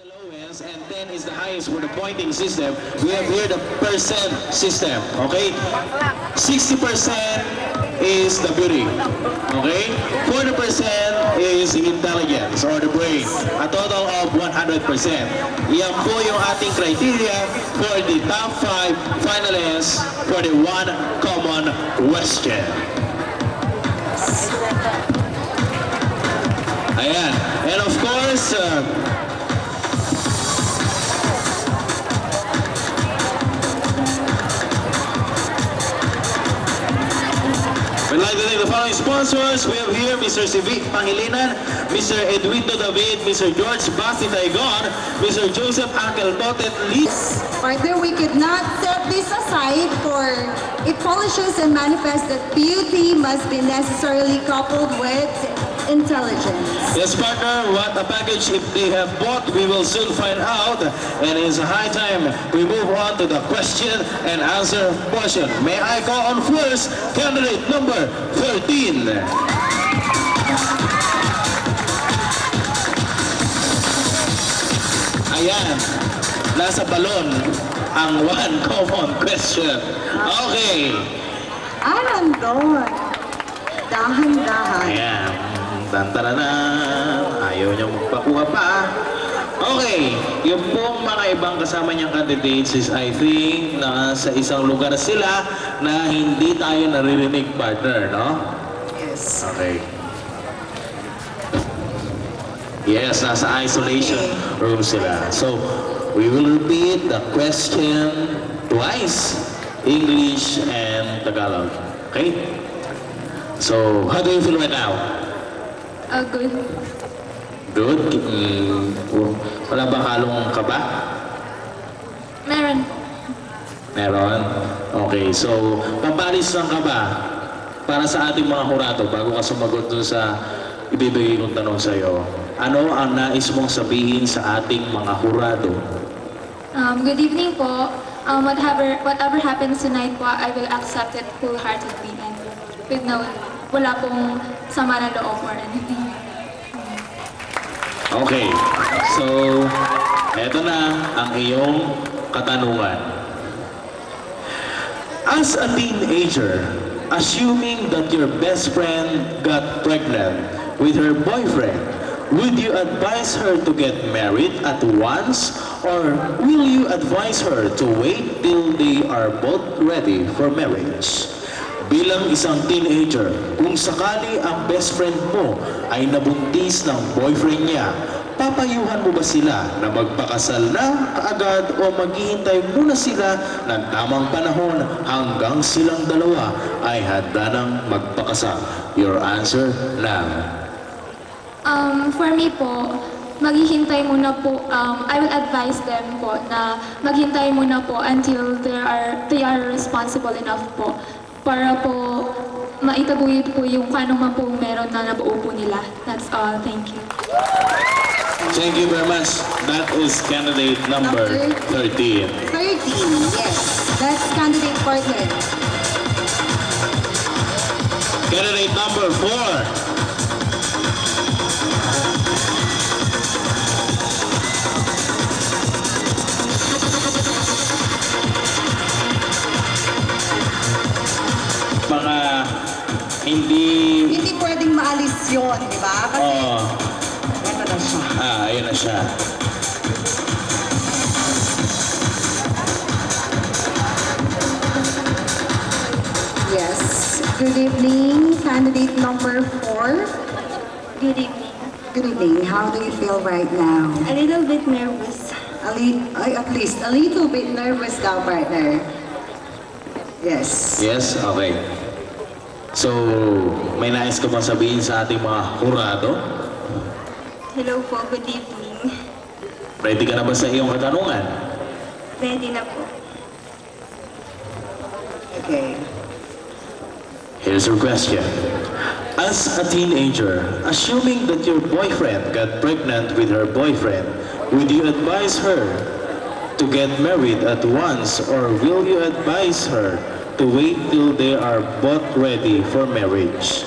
the lowest and 10 is the highest for the pointing system. We have here the percent system, okay? 60% is the beauty, okay? 40% is the intelligence or the brain. A total of 100%. Yan po yung ating criteria for the top 5 finalists for the one common question. Ayan. And of course, we'd like to thank the following sponsors. We have here Mr. Civic Pangilinan, Mr. Edwindo David, Mr. George Basti Taigon, Mr. Joseph Angel Totet Lee. Partner, we could not set this aside for it polishes and manifests that beauty must be necessarily coupled with intelligence. Yes, partner, what a package if they have bought, we will soon find out. And it's high time we move on to the question and answer portion. May I call on first candidate number 13. Ayan, nasa balon ang one common question. Okay. Nandun. Dahan-dahan. Ayan, tantaranan, ayaw niya magpakuha pa. Okay, yung pong mga ibang kasama niyang candidates is I think nasa isang lugar sila na hindi tayo naririnig, partner, no? Yes. Okay. Yes, nasa isolation room sila. So, we will repeat the question twice, English and Tagalog. Okay? So, how do you feel right now? Good. Good? Wala ba halong kaba? Meron. Meron? Okay, so, pampalis ng kaba para sa ating mga hurado bago ka sumagot dun sa ibibigay kong tanong sa'yo. Ano ang nais mong sabihin sa ating mga hurado? Good evening po. Whatever happens tonight po, I will accept it wholeheartedly and with wala pong sama na loob or anything. Okay, so eto na ang iyong katanungan. As a teenager, assuming that your best friend got pregnant with her boyfriend, would you advise her to get married at once or will you advise her to wait till they are both ready for marriage? Bilang isang teenager, kung sakali ang best friend mo ay nabuntis ng boyfriend niya, papayuhan mo ba sila na magpakasal na kaagad o maghihintay muna sila ng tamang panahon hanggang silang dalawa ay handa ng magpakasal? Your answer now. For me po, maghihintay muna po, I will advise them po na maghintay muna po until they are responsible enough po para po maitaguyod po yung kung man po meron na nabuo po nila. That's all. Thank you. Thank you very much. That is candidate number 13. 13, yes. That's candidate partner. Candidate number 4. Mga hindi pwedeng maalis yun, di ba? Kasi, ito na siya. Ayun na siya. Yes. Good evening, candidate number 4. Good evening. Good evening. How do you feel right now? A little bit nervous. At least a little bit nervous now, partner. Yes. Yes? Okay. So, may nais ka bang sabihin sa ating mga hurado? Hello po. Good evening. Ready ka na ba sa iyong katanungan? Ready na po. Okay. Here's your question. As a teenager, assuming that your boyfriend got pregnant with her boyfriend, would you advise her to get married at once or will you advise her to wait till they are both ready for marriage?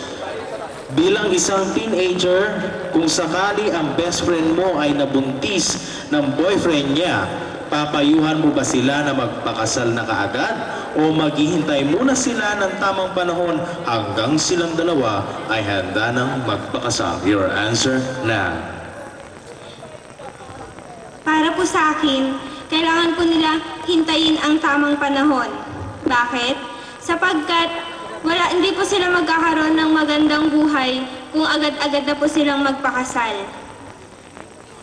Bilang isang teenager, kung sakali ang best friend mo ay nabuntis ng boyfriend niya, papayuhan mo ba sila na magpakasal na kaagad o maghihintay muna sila ng tamang panahon hanggang silang dalawa ay handa ng magpakasal? Your answer now. Para po sa akin, kailangan po nila hintayin ang tamang panahon. Bakit? Sapagkat hindi po sila magkakaroon ng magandang buhay kung agad-agad na po silang magpakasal.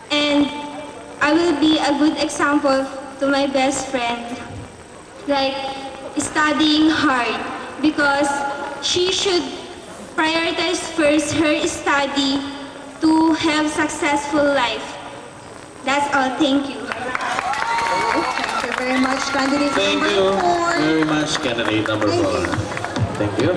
And I will be a good example to my best friend, like studying hard, because she should prioritize first her study to have successful life. That's all. Thank you. Thank you very much, candidate Thank number you 4. very much, candidate number Thank 4. you. Thank you.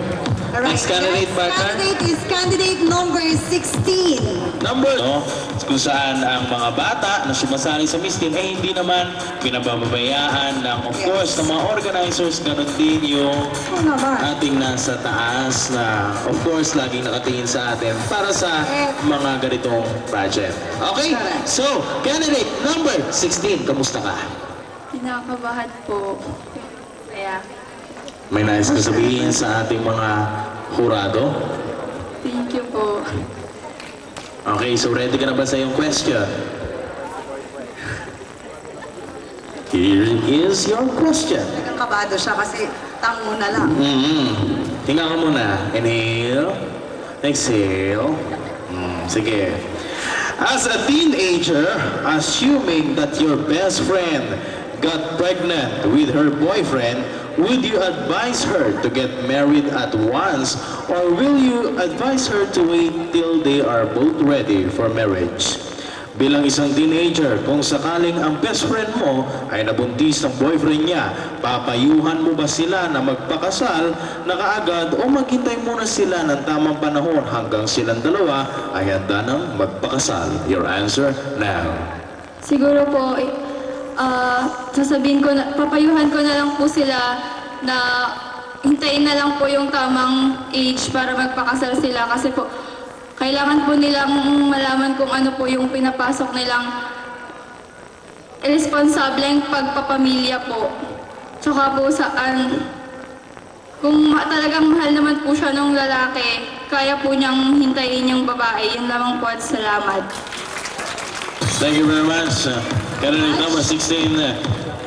All right, Next candidate, next partner. candidate is candidate number 16. Number, no, kung saan ang mga bata na sumasali sa Miss Teen ay hindi naman pinababayaan ng, of course, ng mga organizers, ganun din yung Oo naman. ating nasa taas na, of course, laging nakatingin sa atin para sa mga ganitong project. Okay? So, candidate number 16, kamusta ka? Kinakabahan po. Kaya, May nais ka sabihin sa ating mga hurado? thank you po. Okay, so ready ka na ba sa iyong question? Here is your question. Talagang kabado siya kasi tango na lang. Hinga ka muna. Inhale. Exhale. Sige. As a teenager, assuming that your best friend got pregnant with her boyfriend, would you advise her to get married at once or will you advise her to wait till they are both ready for marriage? Bilang isang teenager, kung sakaling ang best friend mo ay nabuntis ng boyfriend niya, papayuhan mo ba sila na magpakasal na kaagad o maghintay muna sila ng tamang panahon hanggang silang dalawa ay handa ng magpakasal? Your answer now. Siguro po, sasabihin ko na, papayuhan ko na lang po sila na hintayin na lang po yung tamang age para magpakasal sila kasi po kailangan po nilang malaman kung ano po yung pinapasok nilang responsableng pagpapamilya po. Tsaka po kung talagang mahal naman po siya ng lalaki, kaya po niyang hintayin yung babae. Yun lamang po at salamat. Thank you very much. Candidate number 16,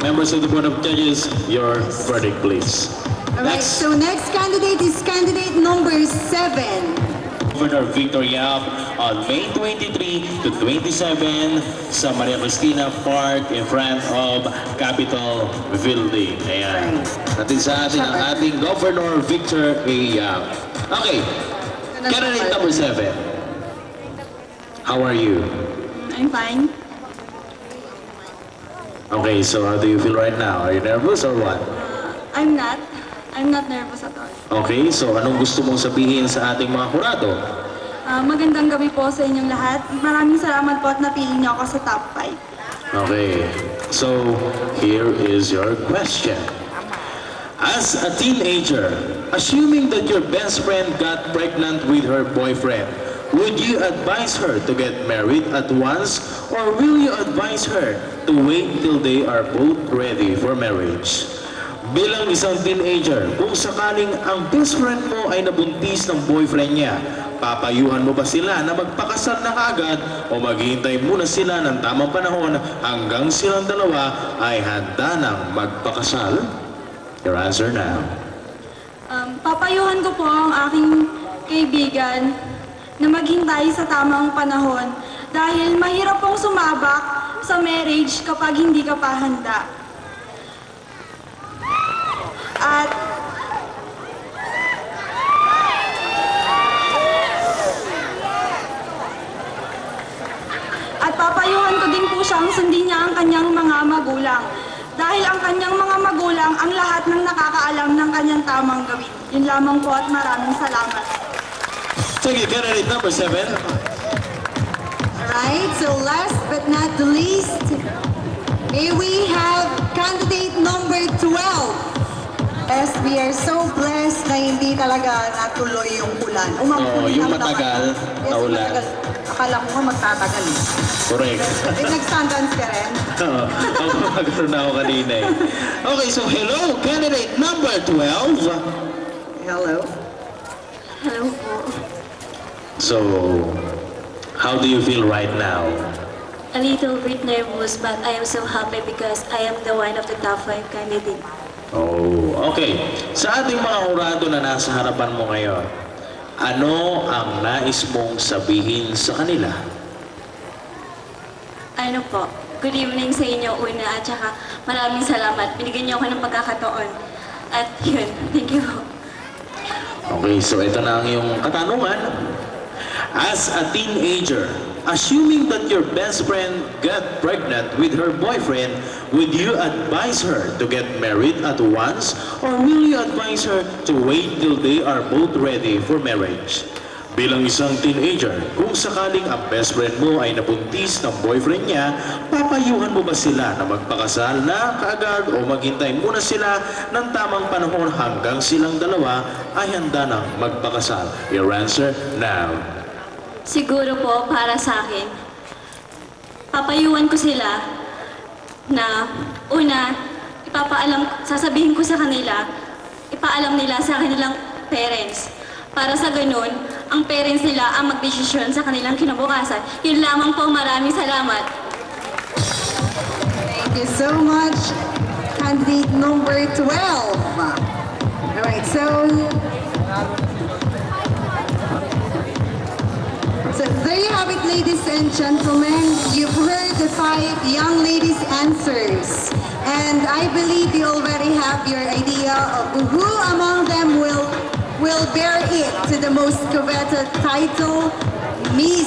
members of the Board of Judges, your verdict please. Alright, so next candidate is candidate number 7. Governor Victor Yap on May 23 to 27 sa Maria Cristina Park in front of Capitol Building. Ayan. Natin sa atin ang ating Governor Victor A. Yap. Okay. Candidate number 7. How are you? I'm fine. Okay, so how do you feel right now? Are you nervous or what? I'm not nervous at all. Okay, so anong gusto mong sabihin sa ating mga hurado? Magandang gabi po sa inyong lahat. Maraming salamat po at napili niyo ako sa top 5. Okay, so here is your question. As a teenager, assuming that your best friend got pregnant with her boyfriend, would you advise her to get married at once or will you advise her to wait till they are both ready for marriage? Bilang isang teenager, kung sakaling ang best friend mo ay nabuntis ng boyfriend niya, papayuhan mo ba sila na magpakasal na kaagad o maghihintay muna sila ng tamang panahon hanggang silang dalawa ay handa ng magpakasal? Your answer now. Papayuhan ko po ang aking kaibigan na maghintay sa tamang panahon dahil mahirap pong sumabak sa marriage kapag hindi ka pa handa. At papayuhan ko din po siyang sundin niya ang kanyang mga magulang. Dahil ang kanyang mga magulang ang lahat ng nakakaalam ng kanyang tamang gawin. Yun lamang po at maraming salamat. Thank you, candidate number 7. Alright, so last but not the least, may we have candidate number 12. Yes, we are so blessed na hindi talaga natuloy yung ulan. Oo, yung matagal na Yes, ulan. matagal. Akala ko nga magtatagal eh. Correct. Nag-sundance ka rin. Oo, ako magkaroon na ako kanina eh. Okay, so hello, candidate number 12. Hello. Hello po. So, how do you feel right now? A little bit nervous, but I am so happy because I am the one of the top 5 candidate. Oh, okay. Sa ating mga hurado na nasa harapan mo ngayon, ano ang nais mong sabihin sa kanila? Ano po, good evening sa inyo una at saka maraming salamat. Binigyan niyo ako ng pagkakataon. At yun, thank you po. Okay, so ito na ang iyong katanungan. As a teenager, assuming that your best friend got pregnant with her boyfriend, would you advise her to get married at once, or will you advise her to wait till they are both ready for marriage? Bilang isang teenager, kung sakaling ang best friend mo ay nabuntis ng boyfriend niya, papayuhan mo ba sila na magpakasal na kaagad o maghintay muna sila ng tamang panahon hanggang silang dalawa ay handa nang magpakasal? Your answer now. Siguro po, para sa akin, papayuhan ko sila na una, sasabihin ko sa kanila, ipaalam nila sa kanilang parents. Para sa ganun, ang parents nila ang magdesisyon sa kanilang kinabukasan. Yun lamang po, maraming salamat. Thank you so much, candidate number 12. Alright, so there you have it, ladies and gentlemen. You've heard the 5 young ladies' answers. And I believe you already have your idea of who among them will bear it to the most coveted title, Miss